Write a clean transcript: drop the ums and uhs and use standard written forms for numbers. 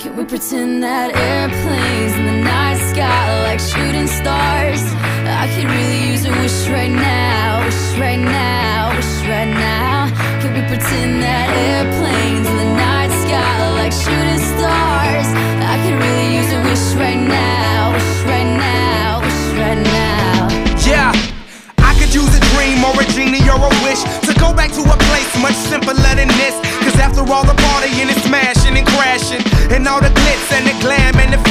Can we pretend that airplanes in the night sky like shooting stars? I could really use a wish right now, wish right now, wish right now. Can we pretend that airplanes in the night sky like shooting stars? I could really use a wish right now, wish right now, wish right now. Yeah, I could use a dream or a genie or a wish to go back to a place much simpler than this. Cause after all the partying and smashing and crashing and all the glitz and the glam and the fashion,